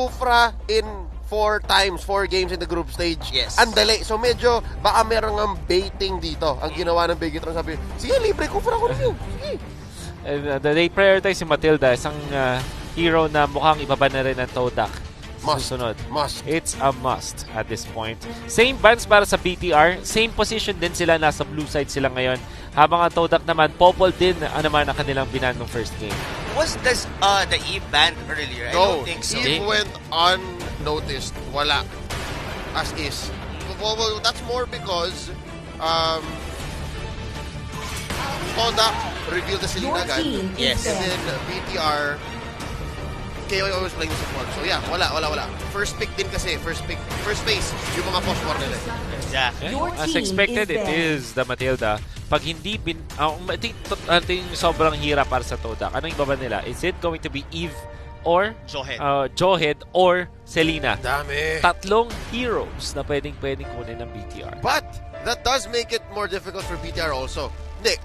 Kufra in 4 games in the group stage. Yes. Ang dali. So medyo, baka meron ng baiting dito. Ang ginawa ng Bigetron, sabi, sige, libre Kufra ko rin yun. Sige. And they prioritize si Matilda, isang hero na mukhang ibaba na rin ng Todak. Must. Susunod. Must. It's a must at this point. Same bans para sa BTR. Same position din sila. Nasa blue side sila ngayon. Habang ang Todak naman, Popol din naman ang kanilang binan ng first game. Was this the Eve banned earlier? I No, don't think so. Eve went unnoticed. Wala. As is. Well, that's more because Todak revealed the Selena agad. Yes. And then BTR, KOI always playing support. So yeah, wala. First pick din kasi. First phase, yung mga phosphor nila. Exactly. As expected, it is the Matilda. Pag hindi I think sobrang hirap para sa Todak. Ano yung baba nila? Is it going to be Eve or Johead or Selena? Dami. Tatlong heroes na pwedeng kunin ng BTR. But that does make it more difficult for BTR also. Nick,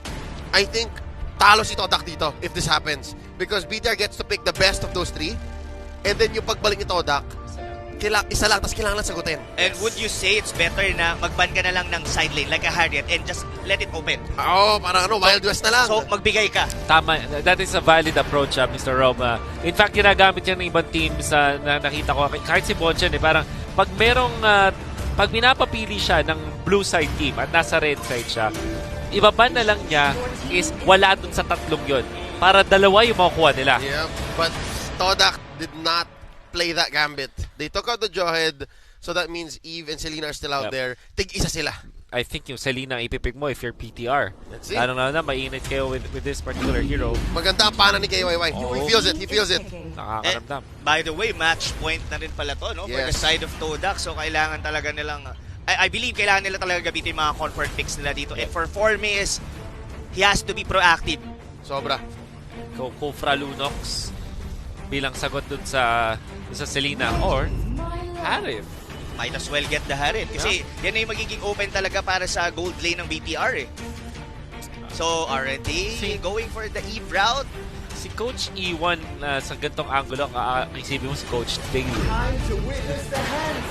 I think talo si Todak dito if this happens. Because BTR gets to pick the best of those 3. And then yung pagbalik ni Todak, isa lang, tapos kailangan lang sagutin. And would you say it's better na magban ka na lang ng side lane like a Harriet and just let it open? Oo, parang Wild West na lang. So, magbigay ka. Tama. That is a valid approach, Mr. Roma. In fact, ginagamit yan ng ibang teams na nakita ko. Kahit si Bonchan, parang pag merong, pag pinapapili siya ng blue side team at nasa red side siya, ibaban na lang niya is wala dun sa tatlong yon para dalawa yung makukuha nila. Yeah, but Todak did not play that gambit. They took out the Jawhead, so that means Eve and Selena are still out there. Tig-isa sila. I think yung Selena ang ipipick mo if you're PTR. Let's see. I don't know na, mainit kayo with this particular hero. Maganda ang pana ni KYY. He feels it. Nakakaramdam. By the way, match point na rin pala to, no? For the side of Todak. So, kailangan talaga nilang... I believe kailangan nila talaga gamitin mga comfort picks nila dito. And for Formis, he has to be proactive. Sobra. Kufra Lunox bilang sagot dun sa Selena or Harif. Might as well get the Harriet. Kasi yan na yung magiging open talaga para sa gold lane ng BTR eh. So, already going for the Eve route. Si Coach E1 sa gantong angulo, isipin mo si Coach Daly.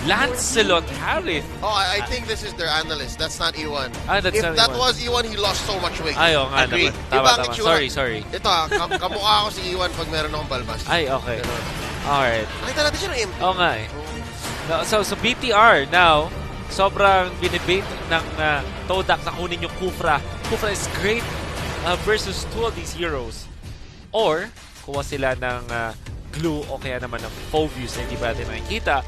Lancelot Harith. Oh, I think this is their analyst. That's not E1. That's if not that E1. was E1, he lost so much weight. Ay, oo nga Agree. naman. Tama. Sorry. Ito kamukha ako si E1 pag meron akong balbas. Ay, okay. Alright. Nakita natin siya ng MP. Oo nga eh. So BTR now, sobrang binibate ng Todak na kunin yung Kufra. Kufra is great versus 2 of these heroes. Or, kuha sila ng glue o kaya naman ng Fovius na hindi ba natin nakikita.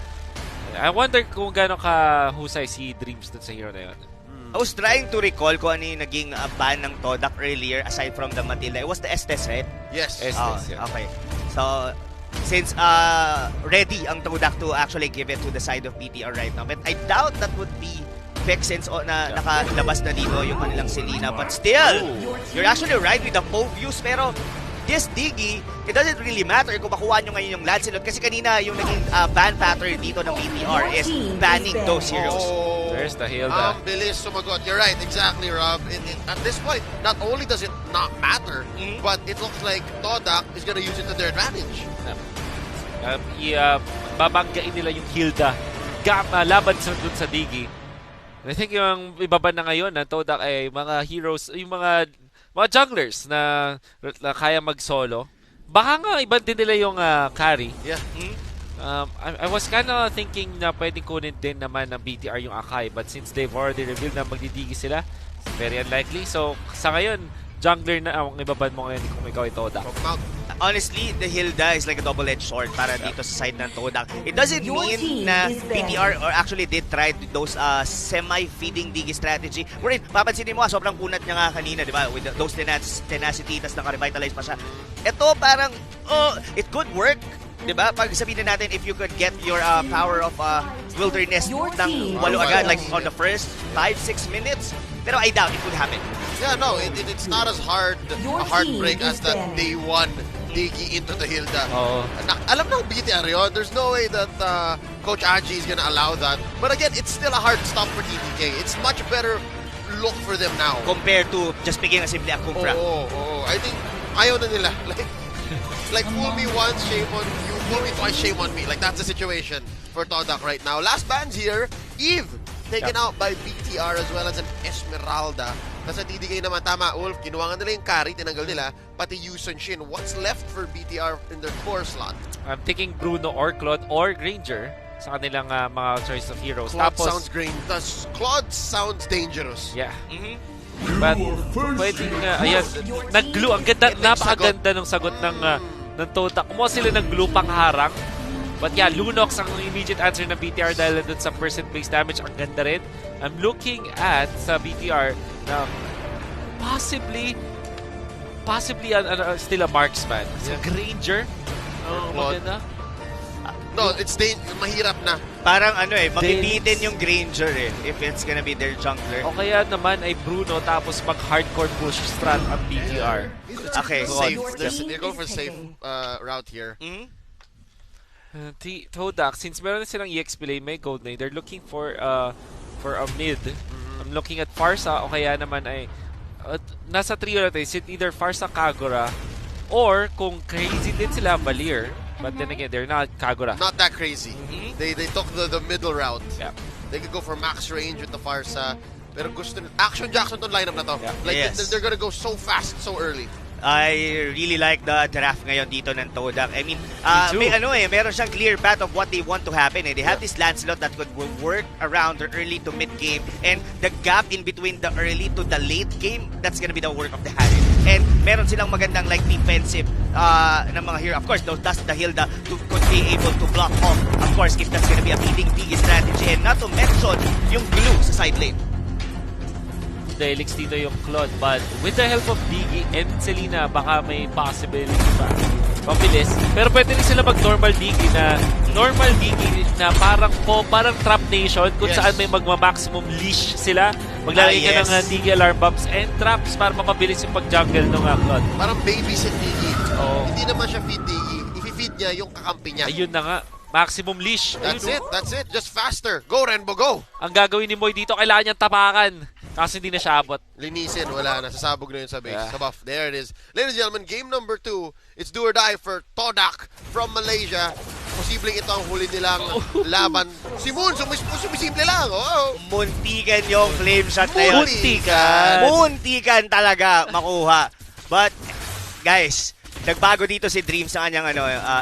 I wonder kung gano'ng kahusay si Dreams dun sa hero na yun. I was trying to recall kung ano yung naging ban ng Todak earlier aside from the Matilda. It was the Estes, right? Yes. Estes, yeah. Okay. So, since ready ang Todak to actually give it to the side of BTR right now. But I doubt that would be pick since nakalabas na dito yung kanilang Selena. But still, you're actually right with the Fovius. Pero, this Diggy, it doesn't really matter kung makuha nyo ngayon yung Lancelot kasi kanina yung naging ban pattern dito ng BTR is banning those heroes. Oh, there's the Hilda. Bilis sumagot. You're right, exactly, Rob. At this point, not only does it not matter, but it looks like Todak is gonna use it to their advantage. Babanggain nila yung Hilda laban dun sa Diggy. I think yung ibaban na ngayon na Todak ay mga heroes, yung mga junglers na kaya mag-solo. Baka nga iban din nila yung carry. Yeah. I was kinda thinking na pwedeng kunin din naman ng BTR yung Akai, but since they've already revealed na magdidigi sila, very unlikely. So, sa ngayon, jungler na ang ibaban mo ngayon kung ikaw ay Todak. Honestly, the Hilda is like a double-edged sword para dito sa side ng Todak. It doesn't mean na BTR or actually did try those semi-feeding Digi strategy. Wherein, papansinin mo, sobrang kunat niya nga kanina, di ba? With those tenacity, tas naka-revitalize pa siya. Ito parang, it could work. Diba? Pag sabihin na natin, if you could get your power of wilderness ng 8 agad, like on the first 5-6 minutes, pero I doubt it would happen. Yeah, no, it's not as hard a heartbreak as that day 1 Diggy into the Hilda. Alam ng BTR yun. There's no way that Coach Aji is gonna allow that. But again, it's still a hard stop for TTK. It's much better look for them now. Compared to just picking a simply a Kufra. I think ayaw na nila. Like fool me once, shame on you fool me twice, shame on me. Like, that's the situation for Todak right now. Last bands here, Eve, taken out by BTR as well as an Esmeralda. Kasi TDK naman, tama, Wolf, kinuha nga nila yung carry, tinanggal nila, pati Yusun Shin. What's left for BTR in their 4 slot? I'm thinking Bruno or Claude or Granger sa kanilang mga choice of heroes. Claude Tapos, sounds great. Claude sounds dangerous. yeah. But pwedeng, ayan, nag-glue. Ang ganda, napakaganda ng sagot ng Todak. Kumuha sila ng glue pang harang. But yeah, Lunox ang immediate answer ng BTR dahil dun sa percent-based damage. Ang ganda rin. I'm looking at sa BTR na possibly still a marksman. So Granger. Maganda. No, it's mahirap na. Parang mabibitin yung Granger if it's gonna be their jungler. O kaya naman ay Bruno tapos mag-hardcore push strat ang BTR. Okay. Safe. They're going for safe route here. Todak, since meron na silang EXP lane, may gold lane, they're looking for a mid. I'm looking at Farsa o kaya naman ay nasa trio natin, either Farsa, Kagura, or kung crazy din sila, Valir. But then again, they're not Kagura. Not that crazy. They took the middle route. Yeah. They could go for max range with the Farsa. Pero gusto Action Jackson tong lineup na to. Yeah. Like, Yes. they're gonna go so fast, so early. I really like the draft ngayon dito ng Todak. I mean, too. meron siyang clear path of what they want to happen. They have this Lancelot that could work around the early to mid game, and the gap in between the early to the late game, that's gonna be the work of the Harry. And meron silang magandang like defensive ng mga hero. Of course, that's the Hilda could be able to block off. Of course, if that's gonna be a beating big strategy, and not to mention yung glue sa side lane. Delix dito yung Claude, but with the help of Diggy and Selena, baka may possibility pa mabilis. Pero pwede rin sila mag-normal Diggy na parang Trap Nation kung saan may magma-maximum leash sila. Maglalagay ka ng Diggy alarm bombs and traps para mapabilis yung pag-jungle ng Claude. Parang babysit Diggy. Oh. Hindi naman siya feed Diggy. I-feed niya yung kakampi niya. Ayun na nga. Maximum leash. That's it. Just faster. Go, Renbo, go! Ang gagawin ni Moy dito, kailangan niyang tapakan. Kasi hindi na siya abot. Linisin, wala na. Sasabog na yun sa base. Yeah. Sa buff. There it is. Ladies and gentlemen, game number 2. It's do or die for Todak from Malaysia. Posibleng ito ang huli nilang laban. Si Moon, sumisimple lang. Oh. Muntikan yung flame shot na yun. Muntikan talaga makuha. But, guys, nagbago dito si Dreams sa kanyang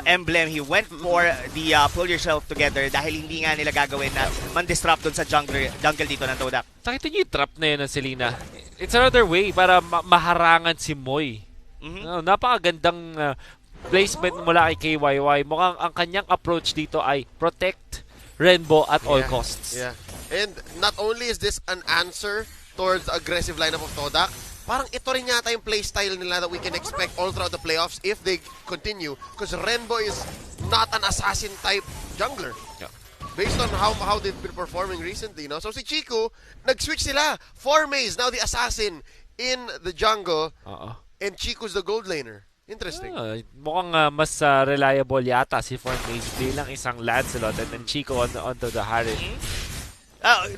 emblem. He went for the pull yourself together dahil hindi nga nila gagawin na man-disrupt dun sa jungle dito ng Todak. Nakita niyo yung trap na yun ng Selena. It's another way para maharangan si Moy. Napakagandang placement mula kay KYY. Mukhang ang kanyang approach dito ay protect Rainbow at all costs. Yeah. And not only is this an answer towards the aggressive lineup of Todak, parang ito rin yata yung playstyle nila that we can expect all throughout the playoffs if they continue. Because Rainbow is not an assassin type jungler. Yeah. Based on how they've been performing recently, no? So si Chico, nag-switch sila. 4 Maze, now the assassin in the jungle. And Chico's the gold laner. Interesting. Mukhang mas reliable yata si Formaze bilang isang Lancelot and then Chico onto the Harry.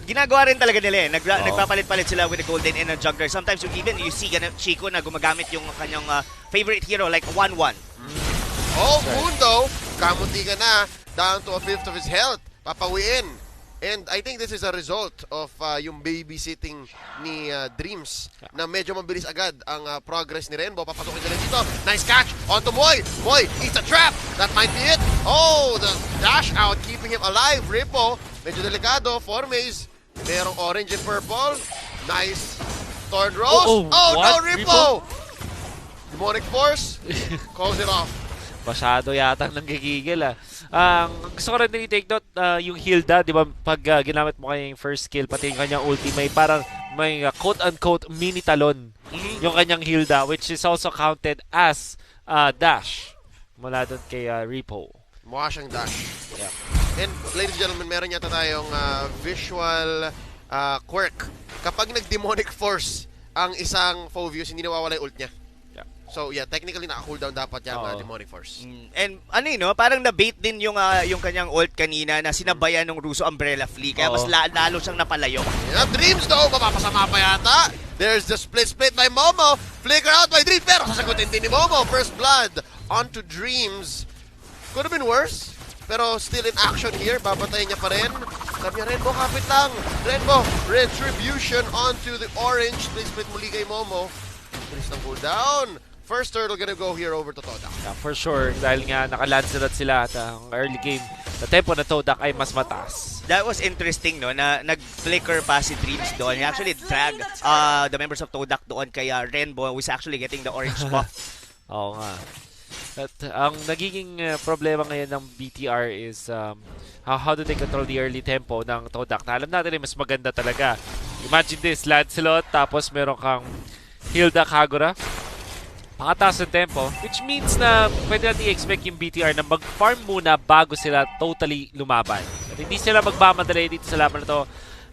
Ginagawa rin talaga nila eh. Nagpapalit-palit sila with the golden and a jungler. Sometimes you see Chico na gumagamit yung kanyang favorite hero like 1-1. Oh, Mundo, kamunti ka na. Down to a fifth of his health. Papawiin. And I think this is a result of yung babysitting ni Dreams na medyo mabilis agad ang progress ni Rainbow. Papasukin nila dito. Nice catch onto Moy. Moy, it's a trap. That might be it. Oh, the dash out keeping him alive. Rippo, medyo delikado. Formaze, merong orange and purple. Nice. Thorn Rose. Oh no, Rippo! Demonic Force. Calls it off. Masyado yata nanggigigil gusto ko rin i-take note yung Hilda, di ba, pag ginamit mo kanyang first skill, pati yung kanyang ulti, may parang may quote-unquote mini talon yung kanyang Hilda, which is also counted as dash mula doon kay Repo. Mukha siyang dash. Yeah. And ladies and gentlemen, meron yata tayong visual quirk. Kapag nag-demonic force ang isang foe views, hindi nawawala yung ult niya. So yeah, technically naka-cooldown dapat yung Demonic Force. And parang na-bait din yung kanyang ult kanina na sinabayan ng Russo Umbrella Flea kaya mas lalo siyang napalayo. Yeah, Dreams though, mapapasama pa yata. There's the split by Momo. Flicker out by Dreams pero sasagutin din ni Momo. First blood onto Dreams. Could have been worse. Pero still in action here. Babatayin niya pa rin. Sabi niya, Renbo, kapit lang. Renbo, retribution onto the orange. Please split muli kay Momo. Bilis ng cooldown. First turtle gonna go here over to Todak. Yeah, for sure. Dahil nga naka-Lancelot sila at ang early game, the tempo na Todak ay mas mataas. That was interesting, no? Na nag-flicker pa si Dreams doon. He actually dragged the members of Todak doon kaya Renbo was actually getting the orange buff. Oo nga. At ang nagiging problema ngayon ng BTR is how do they control the early tempo ng Todak. Na alam natin ay mas maganda talaga. Imagine this, Lancelot, tapos meron kang Hilda Kagura. Pakataas ng tempo, which means na pwede natin i-expect yung BTR na mag-farm muna bago sila totally lumaban. At hindi sila magmamadali dito sa laban na to.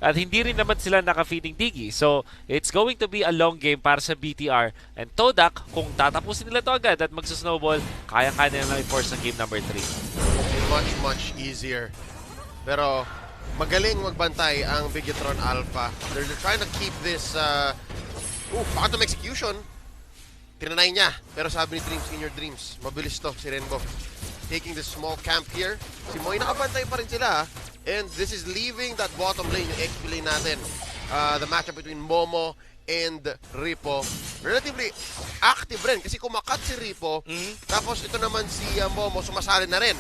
At hindi rin naman sila naka-feeding Digi. So, it's going to be a long game para sa BTR. And Todak, kung tatapusin nila to agad at magsusnowball, kaya-kaya nila i-force ang game number 3. Much easier. Pero, magaling magbantay ang Bigetron Alpha. They're trying to keep this phantom execution. Tinanay niya. Pero sabi ni Dreams, in your dreams, mabilis to si Renbo. Taking the small camp here. Si Moy nakabantay pa rin sila. And this is leaving that bottom lane, yung XP lane natin. The matchup between Momo and Ripo. Relatively active rin kasi kumakat si Ripo. Tapos ito naman si Momo sumasali na rin.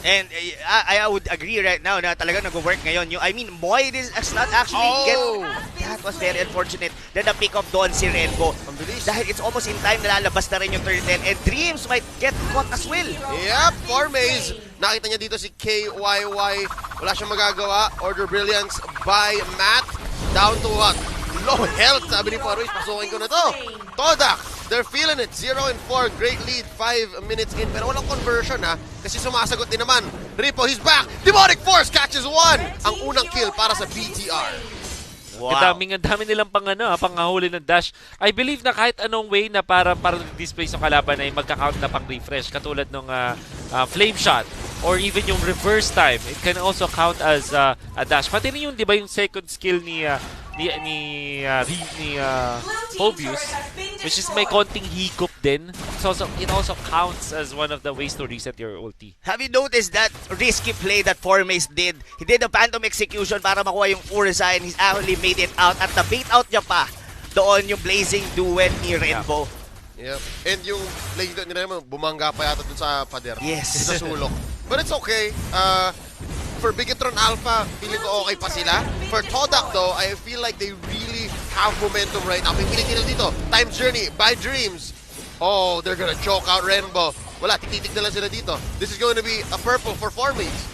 And I would agree right now na talagang nag-work ngayon. I mean, Moy is not actually get... That was very unfortunate. Then the pick up doon si Renbo. Dahil it's almost in time na lalabas na rin yung turtle. And Dreams might get caught as well. Yep, 4 maze. Nakita niya dito si KYY. Wala siyang magagawa. Order Brilliance by Matt. Down to what? Low health. Sabi ni Forways, pasukin ko na to. Todak, they're feeling it. 0-4. Great lead. 5 minutes in. Pero walang conversion ha. Kasi sumasagot din naman. Ripo, he's back. Demonic Force catches 1. Ang unang kill para sa BTR. Wow. Ang dami nilang panghahuli ng dash. I believe na kahit anong way na para display sa kalaban ay magka-count na pang-refresh. Katulad ng flame shot or even yung reverse time. It can also count as a dash. Pati rin yung, di ba, yung second skill ni Phobius, which is may konting hiccup din. So it also counts as one of the ways to reset your ulti. Have you noticed that risky play that Formace did? He did a phantom execution para makuha yung Ursa and he's actually made it out. At na-bait out niya pa doon yung Blazing Duet ni Renbo. Yep. And yung Blazing Duet nila naman, bumangga pa yata dun sa pader. Yes. Sa sulok. But it's okay. For Bigetron Alpha, feeling ko okay pa sila. For Todak though, I feel like they really have momentum right now. Pipilit nila dito. Time's Journey by Dreams. Oh, they're gonna choke out Renbo. Wala, tititig na lang sila dito. This is going to be a purple for Formates.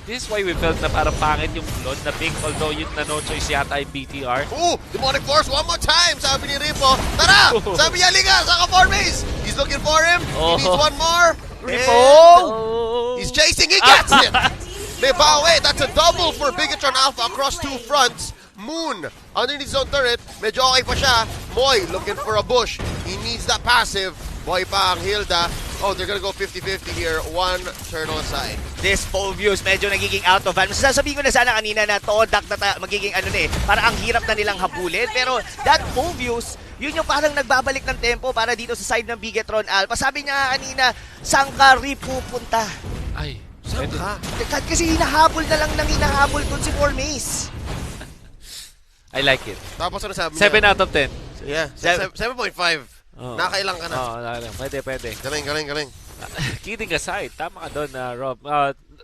This is why we felt na parang pangit yung flood na big, although yun na no choice yata ay BTR. Ooh, Demonic Force one more time, sabi ni Ripo. Tara! Sabi niya, liga, saka Formates. He's looking for him. He needs one more. Ripo! He's chasing, he gets it! Nebawe, that's a double for Bigetron Alpha across 2 fronts. Moon, underneath zone turret, medyo okay pa siya. Moy, looking for a bush. He needs that passive. Boy pa ang Hilda. Oh, they're gonna go 50-50 here. 1 turtle aside. This Phobius medyo nagiging out of hand. Sasabihin ko na sana kanina na Todak na magiging para ang hirap na nilang habulin. Pero that Phobius, yun yung parang nagbabalik ng tempo para dito sa side ng Bigetron Alpha. Sabi niya kanina, saan ka pupunta? Ay, saan ka? Kasi hinahabol na lang ng hinahabol dun si Formace. I like it. Tapos ano sabi niya? 7 out of 10. Yeah, 7.5. Nakailang ka na. Pwede. Galing. Kidding aside, tama ka doon, Rob.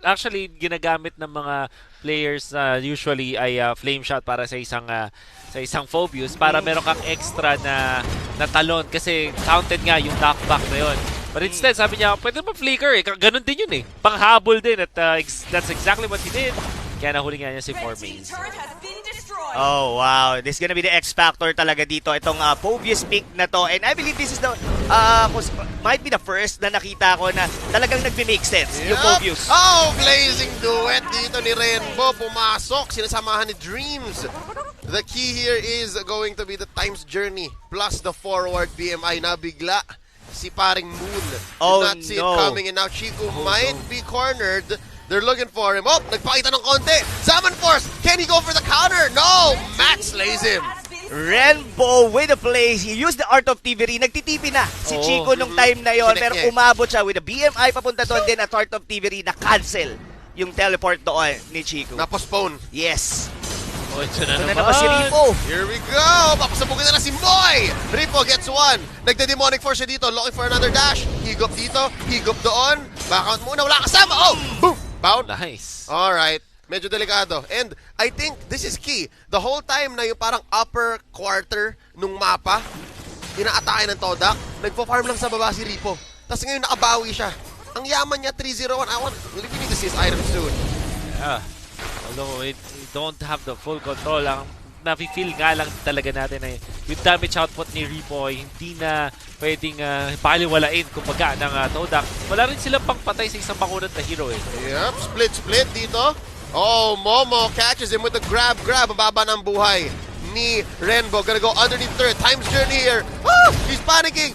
Actually, ginagamit ng mga players usually ay flame shot para sa isang Phobius para meron kang extra na talon kasi counted nga yung knockback na yun. But instead, sabi niya, pwede mo flicker eh. Ganun din yun eh. Panghabol din at that's exactly what he did. Kaya nahuli nga niya si Formace. Oh, wow. This is gonna be the X Factor talaga dito. Itong Phobius pick na to. And I believe this is the, might be the first na nakita ko na talagang nagme-make sense yung Phobius. Oh, Blazing Duet dito ni Renbo. Pumasok. Sinasamahan ni Dreams. The key here is going to be the Time's Journey plus the forward BMI na bigla. Si paring Moon. Oh, Did not see it coming. And now Chico might be cornered. They're looking for him. Oh, nagpakita ng konti. Zaman Force. Can he go for the counter? No! Matt slays him. Renbo with the plays. He used the art of thievery. Nagtitipi na si Chico nung time na yon. Pero umabot siya with the BMI papunta doon. Then at art of thievery na cancel yung teleport doon ni Chico. Na-postpone. Yes. Oh, ito na Ito na naman. naman si Ripo. Here we go! Papasabugin na si Moy! Ripo gets one. Nagde-demonic force siya dito. Looking for another dash. Higop dito. Higop doon. Backout muna. Wala kasama. Oh! Boom! Bound. Nice. Alright. Medyo delikado. And I think this is key. The whole time na yung parang upper quarter nung mapa, inaatake ng Todak, nagpo-farm lang sa baba si Ripo. Tapos ngayon nakabawi siya. Ang yaman niya, 301. We need to see his item soon. Yeah. Although we don't have the full control, ang nafe-feel nga lang talaga natin ay yung damage output ni Ripo ay hindi na pwedeng baliwalain kumbaga ng Todak. Wala rin silang pangpatay sa isang makunat na hero eh. Yep, split dito. Oh, Momo catches him with the grab. Mababa ng buhay ni Renbo. Gonna go underneath third. Time's journey here. Ah! He's panicking.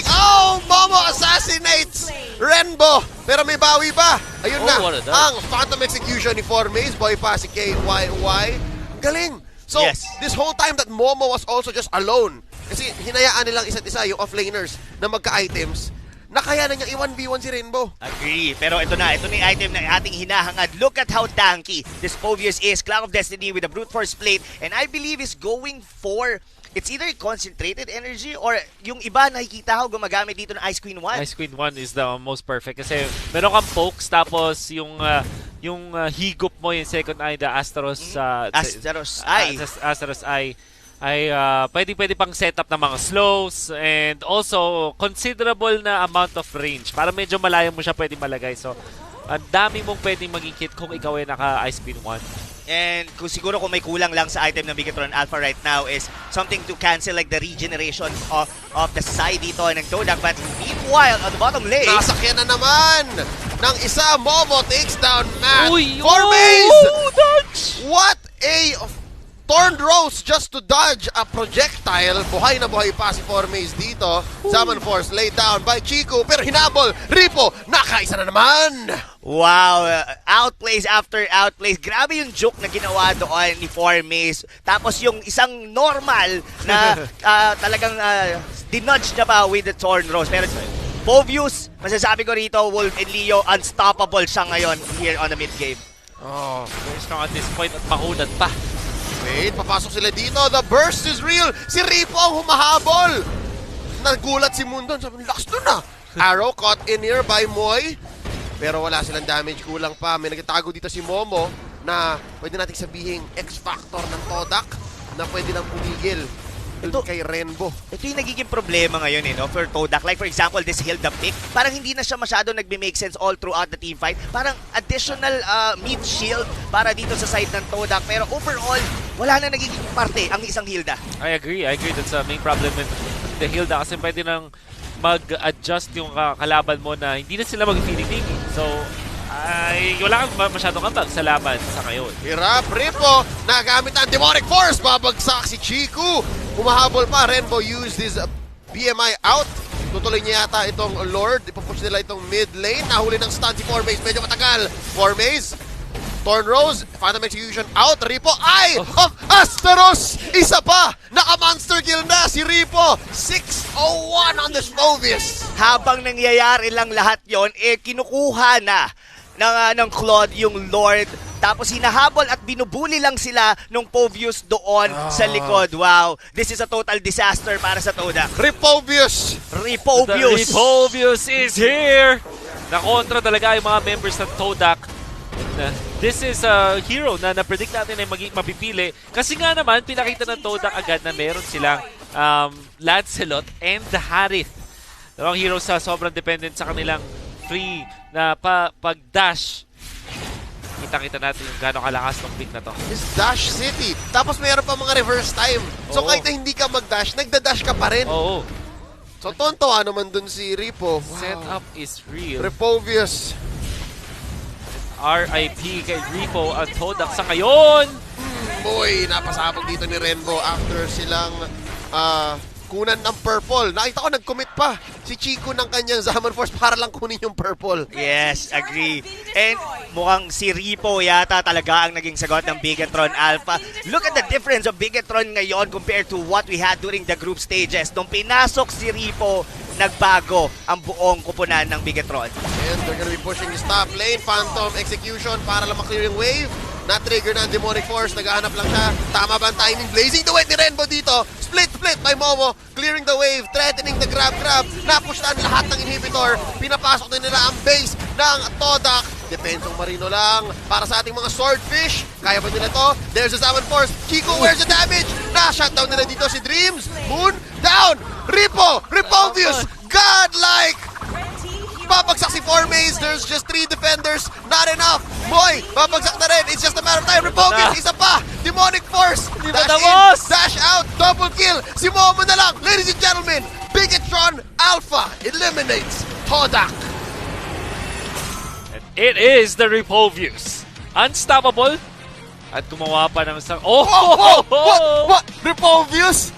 Oh, Momo assassinates Renbo. Pero may bawi ba? Ayun na. Ang Phantom Execution ni Formaze. Boy pa si KYY. Galing. So, yes. This whole time that Momo was also just alone. Kasi hinayaan nilang isa't isa yung offlaners na magka-items. Nakaya na niya i-1v1 si Rainbow. Agree. Pero ito na yung item na ating hinahangad. Look at how tanky this Povius is. Clock of Destiny with a brute force plate. And I believe is going for, it's either concentrated energy or yung iba nakikita ko gumagamit dito ng Ice Queen 1. Ice Queen 1 is the most perfect kasi meron kang pokes tapos yung higup mo yung second eye, the Astaros Astaros Eye ay pwede pang setup ng mga slows and also considerable na amount of range. Para medyo malayo mo siya pwede malagay. So, ang dami mong pwedeng maging kit kung ikaw ay naka-Ice Queen 1. And siguro kung may kulang lang sa item ng Bigetron Alpha right now is something to cancel like the regeneration of the side dito ng Todak. But meanwhile, on the bottom lane, nasakyan na naman ng isa. Momo takes down Matt. Formaze! What a Torn Rose just to dodge a projectile. Buhay na buhay pa si Formaze dito. Summon Force laid down by Chico. Pero hinabol. Ripo, nakaisa na naman. Wow, outplays after outplays. Grabe yung joke na ginawa doon ni Formaze. Tapos yung isang normal na talagang dinudge na pa with the Torn Rose. Pero Povius, masasabi ko rito, Wolf and Leo, unstoppable siya ngayon here on the mid game. Oh, There's strong at this point at makunat pa. wait, papasok sila dito. The burst is real. Si Ripo ang humahabol. Nagulat si Mundon. Sabi, last doon na. Arrow caught in here by Moy. Pero wala silang damage. Kulang pa. May nagtatago dito si Momo na pwede nating sabihin X-Factor ng Todak na pwede lang pumigil kay Renbo. Ito yung nagiging problema ngayon no, for Todak. Like for example, this Hilda pick, parang hindi na siya masyado nagbe-make sense all throughout the team fight. Parang additional mid shield para dito sa side ng Todak. Pero overall, wala na nagiging parte ang isang Hilda. I agree. That's the main problem with the Hilda kasi pwede nang mag-adjust yung kalaban mo na hindi na sila mag-feeling. So, wala kang masyadong ambag sa laban sa ngayon. Hirap, Ripo. Nagamit ang Demonic Force. Babagsak si Chiku. Humahabol pa. Renbo used his BMI out. Tutuloy niya yata itong Lord. Ipapush nila itong mid lane. Nahuli ng stun si Formaze. Medyo matagal. Formaze. Torn Rose. Phantom Execution out. Ripo. Eye of Astaros. Isa pa. Naka-monster kill na si Ripo. 601 on this Movius. Habang nangyayari lang lahat yon, kinukuha na ng Claude yung Lord. Tapos hinahabol at binubuli lang sila nung Povius doon sa likod. Wow, this is a total disaster para sa Todak. Ripovius. Ripovius is here! Nakontra talaga yung mga members ng Todak. This is a hero na na-predict natin ay mapipili. Kasi nga naman, pinakita ng Todak agad na meron silang Lancelot and Harith. Dalawang heroes sa sobrang dependent sa kanilang free na pag-dash. Kita-kita natin yung gano'ng kalakas ng pick na to. This Dash City. Tapos mayroon pa mga reverse time. So kahit na hindi ka mag-dash, nagda-dash ka pa rin. Oo. So tontawa naman dun si Ripo. Wow. Setup is real. Ripovius. RIP kay Ripo at Todak sa ngayon. Boy, napasabog dito ni Renbo after silang kunan ng purple. Nakita ko nag-commit pa si Chico ng kanyang Zaman Force para lang kunin yung purple. Yes, agree. And mukhang si Ripo yata talaga ang naging sagot ng Bigetron Alpha. Look at the difference of Bigetron ngayon compared to what we had during the group stages. Nung pinasok si Ripo, nagbago ang buong kupunan ng Bigetron. And they're gonna be pushing this top lane. Phantom execution para lang maklear yung wave. Na-trigger na ang Demonic Force. Naghahanap lang siya. Tama ba ang timing? Blazing the way ni Rainbow dito. Split by Momo. Clearing the wave. Threatening the grab. Napush na lahat ng inhibitor. Pinapasok din nila ang base ng Todak. Depensong Marino lang para sa ating mga Swordfish. Kaya ba nila to? There's a Zaman Force. Chico, where's the damage? Na-shutdown nila dito si Dreams. Moon, down. Ripo, Ripovius. Godlike. Babagsak si Formaze. There's just 3 defenders. Not enough. Moy, babagsak na rin. It's just a matter of time. Ripovius, isa pa. Demonic Force. Dash in, dash out. Double kill. Si Momo na lang. Ladies and gentlemen, Bigetron Alpha eliminates Todak. And it is the Ripovius. Unstoppable. At gumawa pa ng isang... What? Ripovius?